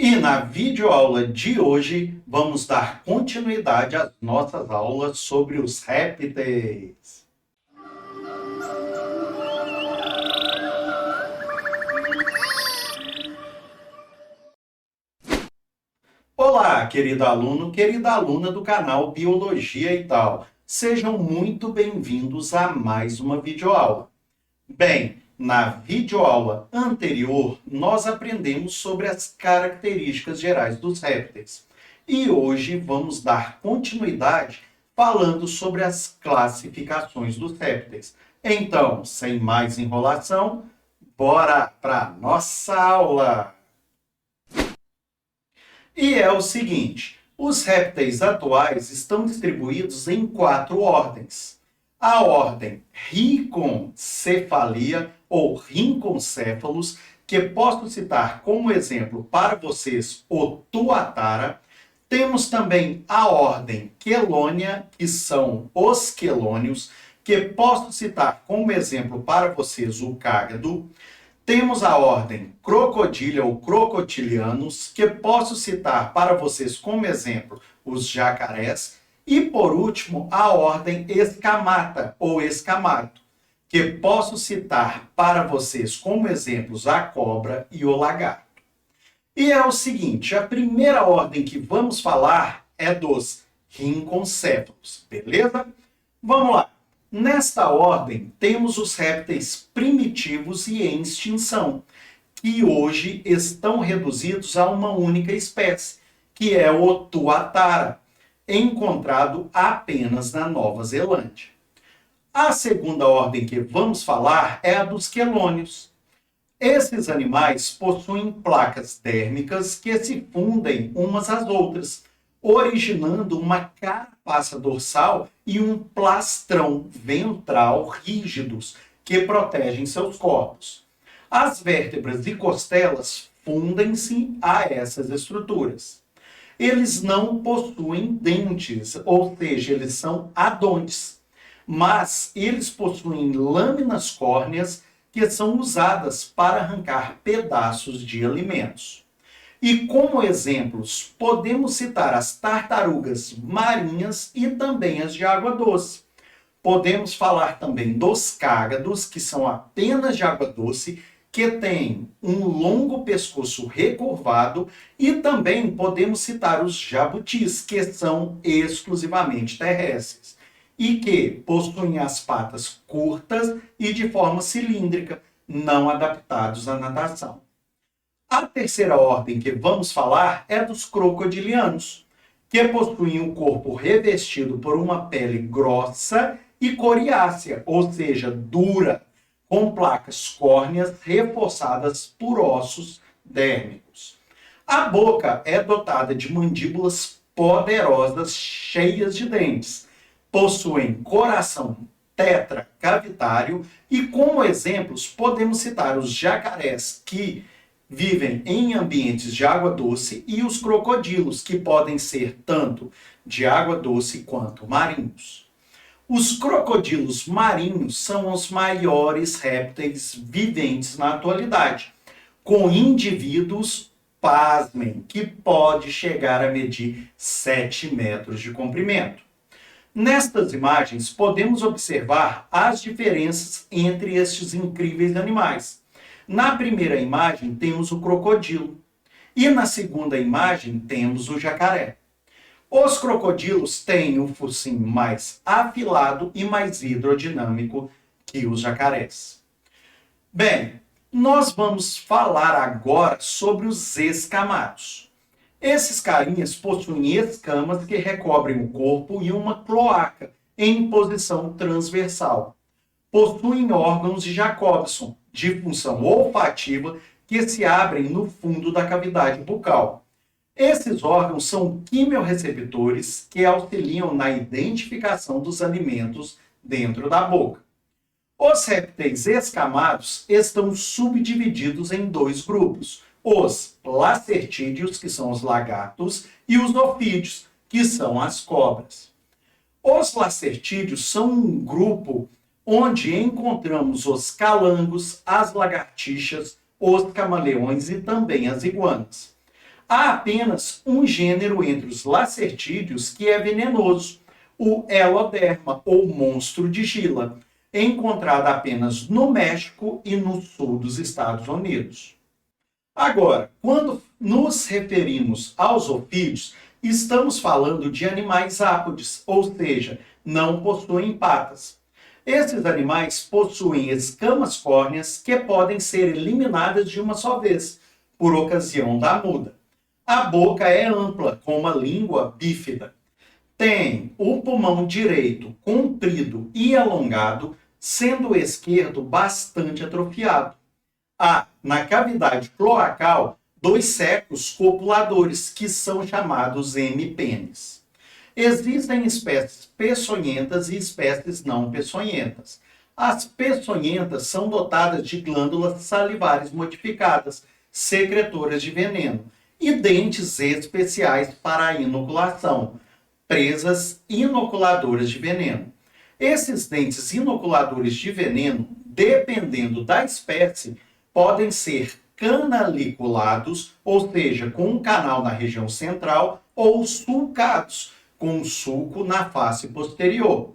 E na videoaula de hoje, vamos dar continuidade às nossas aulas sobre os répteis. Olá, querido aluno, querida aluna do canal Biologia e Tal. Sejam muito bem-vindos a mais uma videoaula. Bem, na videoaula anterior, nós aprendemos sobre as características gerais dos répteis. E hoje vamos dar continuidade falando sobre as classificações dos répteis. Então, sem mais enrolação, bora para a nossa aula! E é o seguinte, os répteis atuais estão distribuídos em 4 ordens. A ordem Rhynchocephalia ou Rhynchocephalus, que posso citar como exemplo para vocês o tuatara. Temos também a ordem Chelonia, que são os quelônios, que posso citar como exemplo para vocês o cágado. Temos a ordem Crocodilia ou Crocodilianos, que posso citar para vocês como exemplo os jacarés. E, por último, a ordem Escamata ou Escamato, que posso citar para vocês como exemplos a cobra e o lagarto. E é o seguinte, a primeira ordem que vamos falar é dos rhynchocephalus, beleza? Vamos lá. Nesta ordem, temos os répteis primitivos e em extinção, que hoje estão reduzidos a uma única espécie, que é o tuatara, encontrado apenas na Nova Zelândia. A segunda ordem que vamos falar é a dos quelônios. Esses animais possuem placas dérmicas que se fundem umas às outras, originando uma carapaça dorsal e um plastrão ventral rígidos que protegem seus corpos. As vértebras e costelas fundem-se a essas estruturas. Eles não possuem dentes, ou seja, eles são adontes, mas eles possuem lâminas córneas que são usadas para arrancar pedaços de alimentos. E como exemplos, podemos citar as tartarugas marinhas e também as de água doce. Podemos falar também dos cágados, que são apenas de água doce, que têm um longo pescoço recurvado, e também podemos citar os jabutis, que são exclusivamente terrestres, e que possuem as patas curtas e de forma cilíndrica, não adaptados à natação. A terceira ordem que vamos falar é dos crocodilianos, que possuem um corpo revestido por uma pele grossa e coriácea, ou seja, dura, com placas córneas reforçadas por ossos dérmicos. A boca é dotada de mandíbulas poderosas cheias de dentes. Possuem coração tetracavitário e, como exemplos, podemos citar os jacarés, que vivem em ambientes de água doce, e os crocodilos, que podem ser tanto de água doce quanto marinhos. Os crocodilos marinhos são os maiores répteis viventes na atualidade, com indivíduos, pasmem, que pode chegar a medir 7 metros de comprimento. Nestas imagens, podemos observar as diferenças entre estes incríveis animais. Na primeira imagem, temos o crocodilo, e na segunda imagem, temos o jacaré. Os crocodilos têm o focinho mais afilado e mais hidrodinâmico que os jacarés. Bem, nós vamos falar agora sobre os escamados. Esses carinhas possuem escamas que recobrem o corpo e uma cloaca em posição transversal. Possuem órgãos de Jacobson, de função olfativa, que se abrem no fundo da cavidade bucal. Esses órgãos são quimiorreceptores que auxiliam na identificação dos alimentos dentro da boca. Os répteis escamados estão subdivididos em 2 grupos: os lacertídeos, que são os lagartos, e os ofídeos, que são as cobras. Os lacertídeos são um grupo onde encontramos os calangos, as lagartixas, os camaleões e também as iguanas. Há apenas um gênero entre os lacertídeos que é venenoso, o Eloderma, ou monstro de Gila, encontrado apenas no México e no sul dos Estados Unidos. Agora, quando nos referimos aos ofídeos, estamos falando de animais ápodes, ou seja, não possuem patas. Esses animais possuem escamas córneas que podem ser eliminadas de uma só vez, por ocasião da muda. A boca é ampla, com uma língua bífida. Tem o pulmão direito comprido e alongado, sendo o esquerdo bastante atrofiado. Há, na cavidade cloacal, 2 secos copuladores, que são chamados hemipenes. Existem espécies peçonhentas e espécies não peçonhentas. As peçonhentas são dotadas de glândulas salivares modificadas, secretoras de veneno, e dentes especiais para a inoculação, presas inoculadoras de veneno. Esses dentes inoculadores de veneno, dependendo da espécie, podem ser canaliculados, ou seja, com um canal na região central, ou sulcados, com um sulco na face posterior.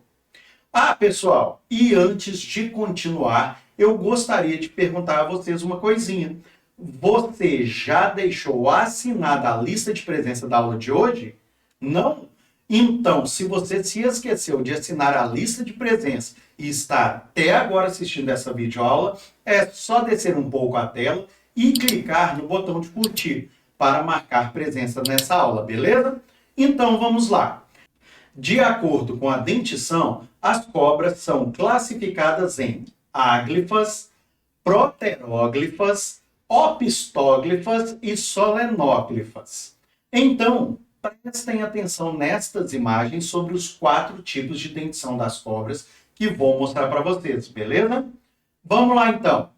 Ah, pessoal, e antes de continuar, eu gostaria de perguntar a vocês uma coisinha. Você já deixou assinada a lista de presença da aula de hoje? Não? Então, se você se esqueceu de assinar a lista de presença e está até agora assistindo essa videoaula, é só descer um pouco a tela e clicar no botão de curtir para marcar presença nessa aula, beleza? Então, vamos lá. De acordo com a dentição, as cobras são classificadas em áglifas, proteróglifas, opistóglifas e solenóglifas. Então, prestem atenção nestas imagens sobre os 4 tipos de dentição das cobras que vou mostrar para vocês, beleza? Vamos lá então.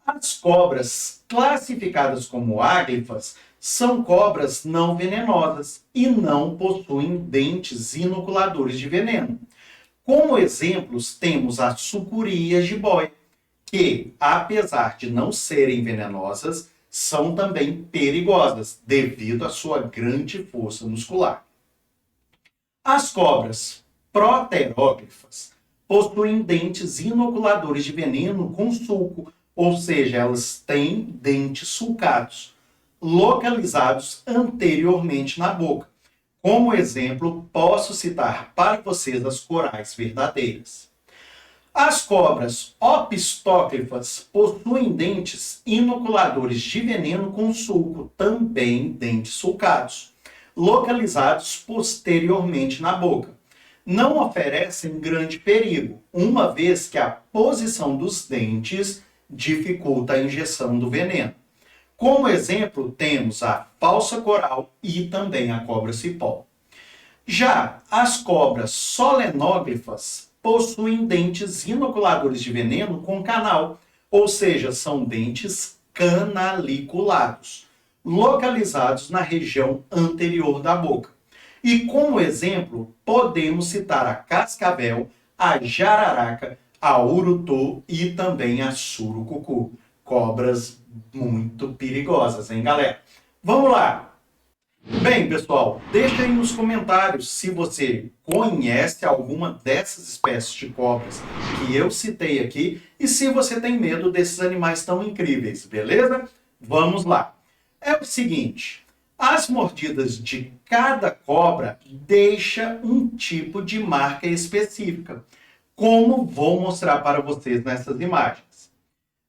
As cobras classificadas como áglifas são cobras não venenosas e não possuem dentes inoculadores de veneno. Como exemplos, temos a sucuri e a jiboia, que, apesar de não serem venenosas, são também perigosas, devido à sua grande força muscular. As cobras proteróglifas possuem dentes inoculadores de veneno com sulco, ou seja, elas têm dentes sulcados, localizados anteriormente na boca. Como exemplo, posso citar para vocês as corais verdadeiras. As cobras opistóglifas possuem dentes inoculadores de veneno com sulco, também dentes sulcados, localizados posteriormente na boca. Não oferecem grande perigo, uma vez que a posição dos dentes dificulta a injeção do veneno. Como exemplo, temos a falsa coral e também a cobra-cipó. Já as cobras solenóglifas possuem dentes inoculadores de veneno com canal, ou seja, são dentes canaliculados, localizados na região anterior da boca. E como exemplo, podemos citar a cascavel, a jararaca, a urutô e também a surucucu. Cobras muito perigosas, hein, galera? Vamos lá! Bem, pessoal, deixa aí nos comentários se você conhece alguma dessas espécies de cobras que eu citei aqui e se você tem medo desses animais tão incríveis, beleza? Vamos lá! É o seguinte, as mordidas de cada cobra deixam um tipo de marca específica, como vou mostrar para vocês nessas imagens.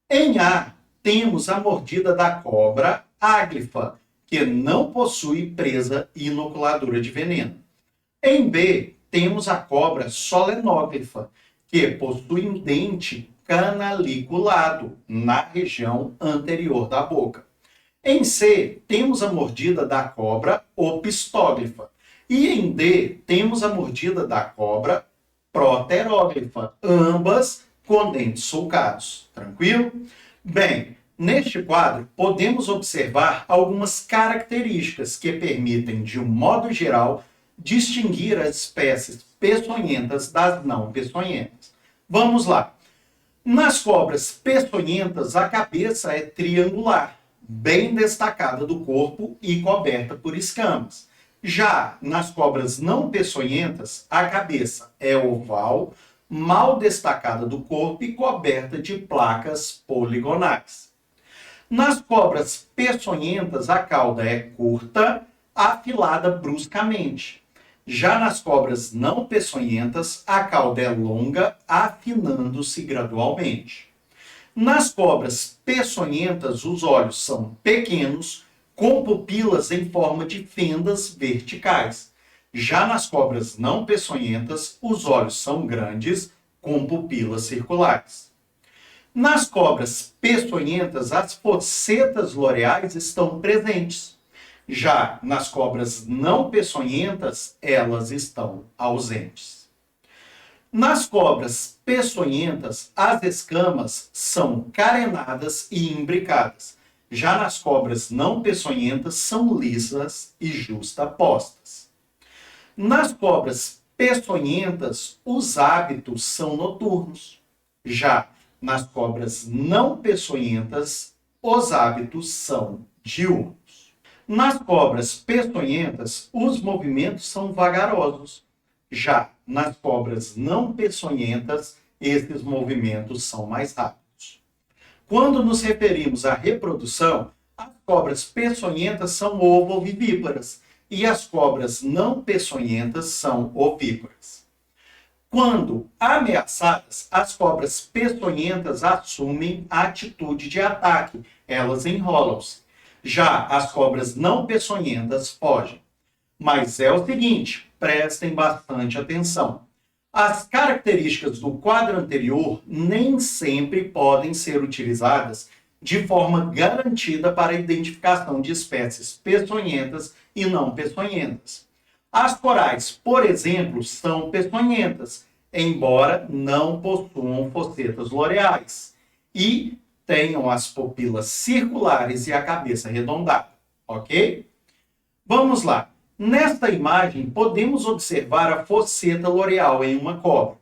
Em A, temos a mordida da cobra áglifa, que não possui presa inoculadora de veneno. Em B, temos a cobra solenóglifa, que possui um dente canaliculado na região anterior da boca. Em C, temos a mordida da cobra opistóglifa. E em D, temos a mordida da cobra proteróglifa, ambas com dentes sulcados. Tranquilo? Bem, neste quadro, podemos observar algumas características que permitem, de um modo geral, distinguir as espécies peçonhentas das não peçonhentas. Vamos lá. Nas cobras peçonhentas, a cabeça é triangular, bem destacada do corpo e coberta por escamas. Já nas cobras não peçonhentas, a cabeça é oval, mal destacada do corpo e coberta de placas poligonais. Nas cobras peçonhentas, a cauda é curta, afilada bruscamente. Já nas cobras não peçonhentas, a cauda é longa, afinando-se gradualmente. Nas cobras peçonhentas, os olhos são pequenos, com pupilas em forma de fendas verticais. Já nas cobras não peçonhentas, os olhos são grandes, com pupilas circulares. Nas cobras peçonhentas, as focetas loreais estão presentes. Já nas cobras não peçonhentas, elas estão ausentes. Nas cobras peçonhentas, as escamas são carenadas e imbricadas. Já nas cobras não peçonhentas, são lisas e justapostas. Nas cobras peçonhentas, os hábitos são noturnos. Já nas cobras não peçonhentas, os hábitos são diurnos. Nas cobras peçonhentas, os movimentos são vagarosos. Já nas cobras não peçonhentas, esses movimentos são mais rápidos. Quando nos referimos à reprodução, as cobras peçonhentas são ovovivíparas e as cobras não peçonhentas são ovíparas. Quando ameaçadas, as cobras peçonhentas assumem a atitude de ataque, elas enrolam-se. Já as cobras não peçonhentas fogem. Mas é o seguinte, prestem bastante atenção. As características do quadro anterior nem sempre podem ser utilizadas de forma garantida para a identificação de espécies peçonhentas e não peçonhentas. As corais, por exemplo, são peçonhentas, embora não possuam focetas loreais e tenham as pupilas circulares e a cabeça arredondada, ok? Vamos lá. Nesta imagem, podemos observar a foceta loreal em uma cobra.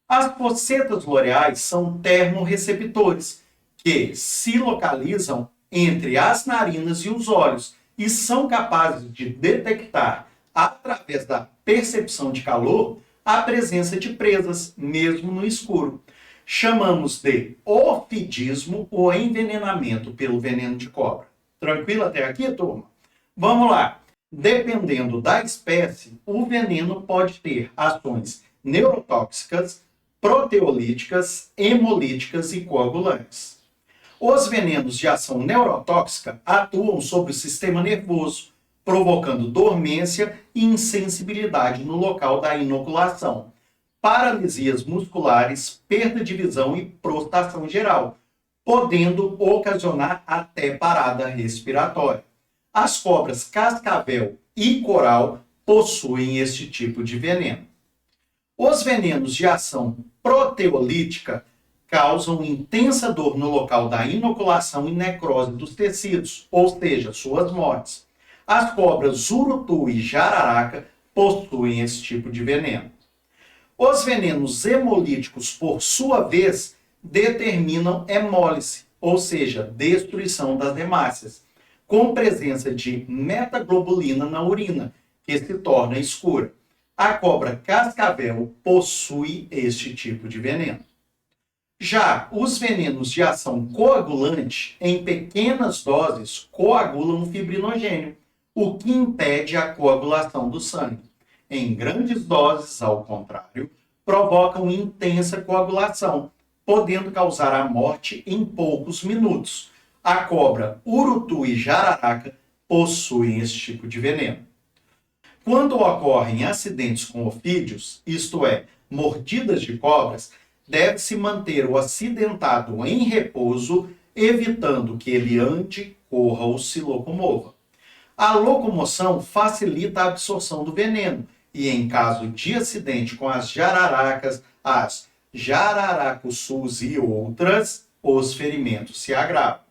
As focetas loreais são termorreceptores, que se localizam entre as narinas e os olhos e são capazes de detectar, através da percepção de calor, a presença de presas, mesmo no escuro. Chamamos de ofidismo ou envenenamento pelo veneno de cobra. Tranquilo até aqui, turma? Vamos lá. Dependendo da espécie, o veneno pode ter ações neurotóxicas, proteolíticas, hemolíticas e coagulantes. Os venenos de ação neurotóxica atuam sobre o sistema nervoso, provocando dormência e insensibilidade no local da inoculação, paralisias musculares, perda de visão e prostração geral, podendo ocasionar até parada respiratória. As cobras cascavel e coral possuem este tipo de veneno. Os venenos de ação proteolítica causam intensa dor no local da inoculação e necrose dos tecidos, ou seja, suas mortes. As cobras urutu e jararaca possuem esse tipo de veneno. Os venenos hemolíticos, por sua vez, determinam hemólise, ou seja, destruição das hemácias, com presença de metaglobulina na urina, que se torna escura. A cobra cascavel possui este tipo de veneno. Já os venenos de ação coagulante, em pequenas doses, coagulam o fibrinogênio, o que impede a coagulação do sangue. Em grandes doses, ao contrário, provocam intensa coagulação, podendo causar a morte em poucos minutos. A cobra urutu e jararaca possuem esse tipo de veneno. Quando ocorrem acidentes com ofídeos, isto é, mordidas de cobras, deve-se manter o acidentado em repouso, evitando que ele ande, corra ou se locomova. A locomoção facilita a absorção do veneno e, em caso de acidente com as jararacas, as jararacuçus e outras, os ferimentos se agravam.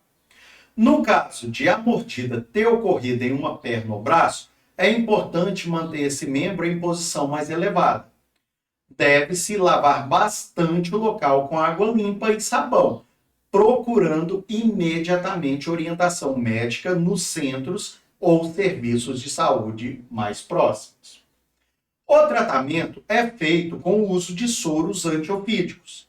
No caso de a mordida ter ocorrido em uma perna ou braço, é importante manter esse membro em posição mais elevada. Deve-se lavar bastante o local com água limpa e sabão, procurando imediatamente orientação médica nos centros ou serviços de saúde mais próximos. O tratamento é feito com o uso de soros antiofídicos.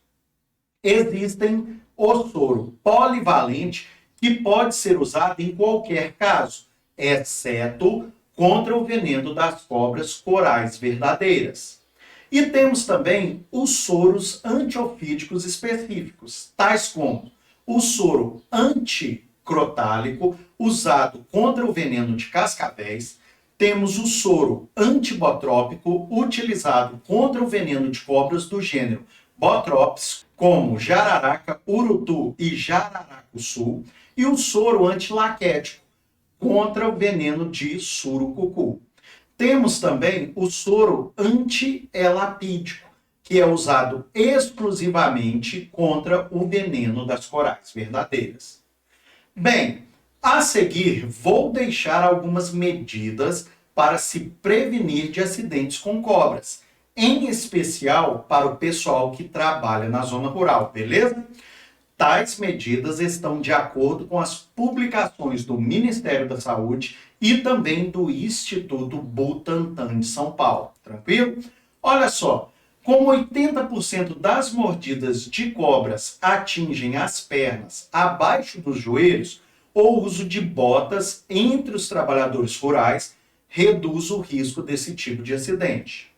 Existem o soro polivalente, que pode ser usado em qualquer caso, exceto contra o veneno das cobras corais verdadeiras. E temos também os soros antiofídicos específicos, tais como o soro anticrotálico, usado contra o veneno de cascavéis. Temos o soro antibotrópico, utilizado contra o veneno de cobras do gênero Botrops, como jararaca, urutu e jararacuçu. E o soro antilaquético, contra o veneno de surucucu. Temos também o soro antielapídico, que é usado exclusivamente contra o veneno das corais verdadeiras. Bem, a seguir vou deixar algumas medidas para se prevenir de acidentes com cobras, em especial para o pessoal que trabalha na zona rural, beleza? Tais medidas estão de acordo com as publicações do Ministério da Saúde e também do Instituto Butantan de São Paulo. Tranquilo? Olha só, como 80% das mordidas de cobras atingem as pernas abaixo dos joelhos, o uso de botas entre os trabalhadores rurais reduz o risco desse tipo de acidente.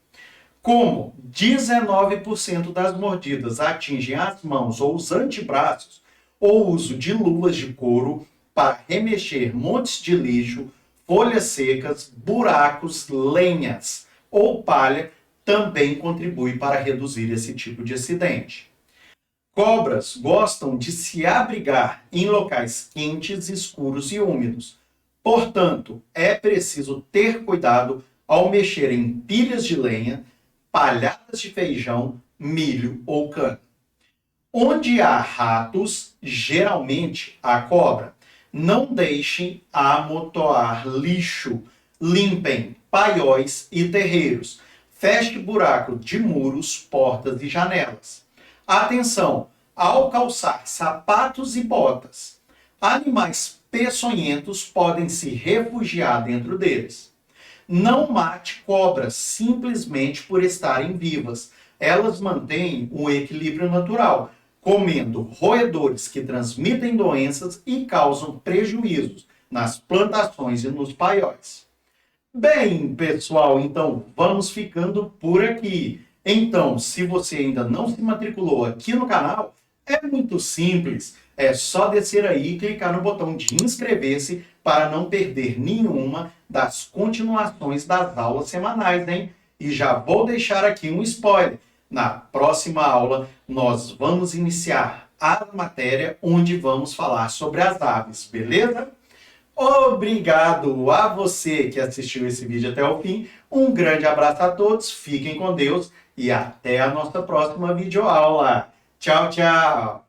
Como 19% das mordidas atingem as mãos ou os antebraços, o uso de luvas de couro para remexer montes de lixo, folhas secas, buracos, lenhas ou palha também contribui para reduzir esse tipo de acidente. Cobras gostam de se abrigar em locais quentes, escuros e úmidos. Portanto, é preciso ter cuidado ao mexer em pilhas de lenha, palhadas de feijão, milho ou cana. Onde há ratos, geralmente há cobra. Não deixem amontoar lixo. Limpem paióis e terreiros. Feche buraco de muros, portas e janelas. Atenção ao calçar sapatos e botas. Animais peçonhentos podem se refugiar dentro deles. Não mate cobras simplesmente por estarem vivas. Elas mantêm um equilíbrio natural, comendo roedores que transmitem doenças e causam prejuízos nas plantações e nos paióis. Bem, pessoal, então vamos ficando por aqui. Então, se você ainda não se matriculou aqui no canal, é muito simples. É só descer aí e clicar no botão de inscrever-se para não perder nenhuma das continuações das aulas semanais, hein? E já vou deixar aqui um spoiler. Na próxima aula, nós vamos iniciar a matéria onde vamos falar sobre as aves, beleza? Obrigado a você que assistiu esse vídeo até o fim. Um grande abraço a todos, fiquem com Deus e até a nossa próxima videoaula. Tchau, tchau!